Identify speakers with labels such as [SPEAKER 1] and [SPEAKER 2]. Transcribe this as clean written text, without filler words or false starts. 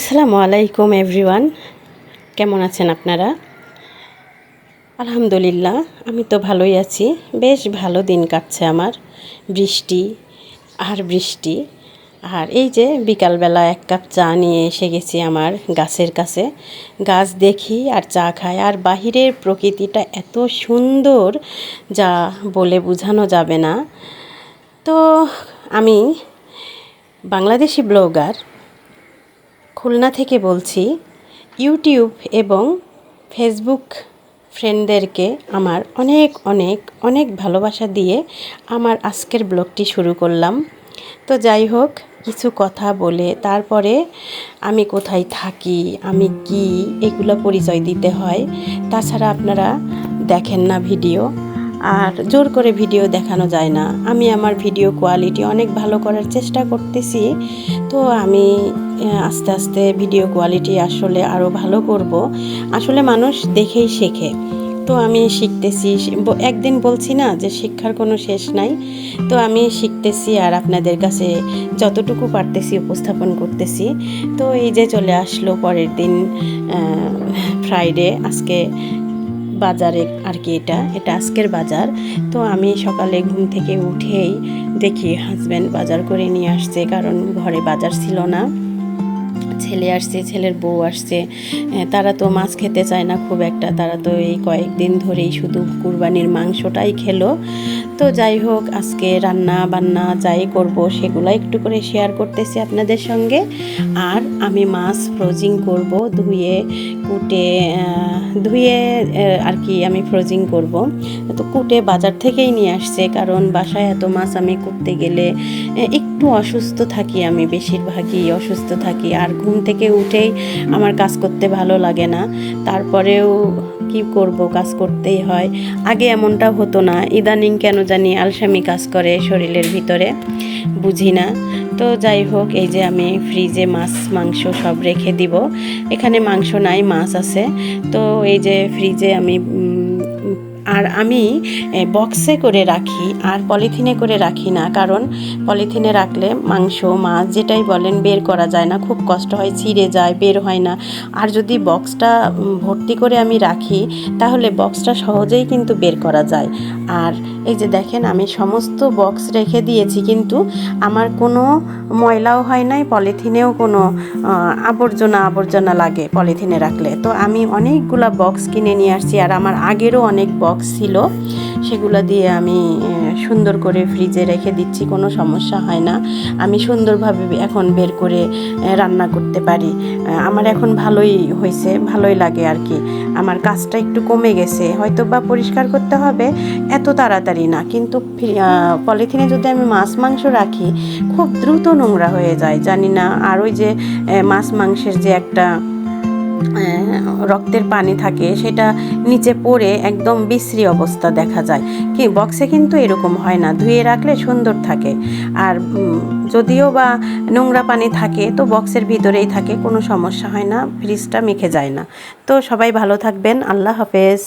[SPEAKER 1] আসসালামু আলাইকুম এভরিওয়ান, কেমন আছেন আপনারা? আলহামদুলিল্লাহ, আমি তো ভালোই আছি। বেশ ভালো দিন কাটছে আমার। বৃষ্টি আর বৃষ্টি। আর এই যে বিকালবেলা এক কাপ চা নিয়ে এসে গেছি আমার গাছের কাছে। গাছ দেখি আর চা খাই, আর বাহিরের প্রকৃতিটা এত সুন্দর যা বলে বোঝানো যাবে না। তো আমি বাংলাদেশি ব্লগার খুলনা থেকে বলছি। ইউটিউব এবং ফেসবুক ফ্রেন্ডদেরকে আমার অনেক অনেক অনেক ভালোবাসা দিয়ে আমার আজকের ব্লগটি শুরু করলাম। তো যাই হোক, কিছু কথা বলে তারপরে আমি কোথায় থাকি, আমি কি, এগুলো পরিচয় দিতে হয়। তাছাড়া আপনারা দেখেন না ভিডিও, আর জোর করে ভিডিও দেখানো যায় না। আমি আমার ভিডিও কোয়ালিটি অনেক ভালো করার চেষ্টা করতেছি। তো আমি আস্তে আস্তে ভিডিও কোয়ালিটি আসলে আরও ভালো করব। আসলে মানুষ দেখেই শেখে। তো আমি শিখতেছি। একদিন বলছি না যে শিক্ষার কোনো শেষ নাই। তো আমি শিখতেছি আর আপনাদের কাছে যতটুকু পারতেছি উপস্থাপন করতেছি। তো এই যে চলে আসলো পরের দিন ফ্রাইডে, আজকে বাজারে আর কি, এটা আজকের বাজার। তো আমি সকালে ঘুম থেকে উঠেই দেখি হাজব্যান্ড বাজার করে নিয়ে আসছে, কারণ ঘরে বাজার ছিল না। ছেলে আসছে, ছেলের বউ আসছে। তারা তো মাছ খেতে চায় না খুব একটা, তারা তো এই কয়েকদিন ধরেই শুধু কুরবানির মাংসটাই খেলো। তো যাই হোক, আজকে রান্না বান্না যাই করব সেগুলো একটু করে শেয়ার করতেছি আপনাদের সঙ্গে। আর আমি মাছ ফ্রোজিং করব, ধুয়ে কুটে ধুয়ে আর কি আমি ফ্রোজিং করব। তো কুটে বাজার থেকেই নিয়ে আসছে, কারণ বাসায় এত মাছ আমি করতে গেলে একটু অসুস্থ থাকি, আমি বেশিরভাগই অসুস্থ থাকি। আর ঘুম থেকে উঠেই আমার কাজ করতে ভালো লাগে না। তারপরেও কি করব, কাজ করতেই হয়। আগে এমনটা হতো না, ইদানিং কেন জানি আলসামি কাজ করে শরীরের ভিতরে, বুঝি না। তো যাই হোক, এই যে আমি ফ্রিজে মাছ মাংস সব রেখে দিব। এখানে মাংস নাই, মাছ আছে। তো এই যে ফ্রিজে আমি বক্সে করে রাখি, আর পলিথিনে করে রাখি না। কারণ পলিথিনে রাখলে মাংস মাছ যেটাই বলেন বের করা যায় না, খুব কষ্ট হয়, ছিঁড়ে যায়, বের হয় না। আর যদি বক্সটা ভর্তি করে আমি রাখি, তাহলে বক্সটা সহজেই কিন্তু বের করা যায়। আর এই যে দেখেন, আমি সমস্ত বক্স রেখে দিয়েছি, কিন্তু আমার কোনো ময়লাও হয় নাই, পলিথিনেও কোনো আবর্জনা লাগে পলিথিনে রাখলে। তো আমি অনেকগুলা বক্স কিনে নিয়ে আসছি, আর আমার আগেরও অনেক বক্স ছিল, সেগুলো দিয়ে আমি সুন্দর করে ফ্রিজে রেখে দিচ্ছি, কোনো সমস্যা হয় না। আমি সুন্দরভাবে এখন বের করে রান্না করতে পারি। আমার এখন ভালোই হয়েছে, ভালোই লাগে আর কি। আমার কাজটা একটু কমে গেছে, হয়তো বা পরিষ্কার করতে হবে এত তাড়াতাড়ি না, কিন্তু পলিথিনে যদি আমি মাছ মাংস রাখি খুব দ্রুত নোংরা হয়ে যায়, জানি না। আর ওই যে মাছ মাংসের যে একটা রক্তের পানি থাকে, সেটা নিচে পড়ে একদম বিশ্রী অবস্থা দেখা যায়। কি বক্সে কিন্তু এরকম হয় না, ধুয়ে রাখলে সুন্দর থাকে। আর যদিও বা নোংরা পানি থাকে, তো বক্সের ভিতরেই থাকে, কোনো সমস্যা হয় না, ফ্রিজটা মেখে যায় না। তো সবাই ভালো থাকবেন, আল্লাহ হাফেজ।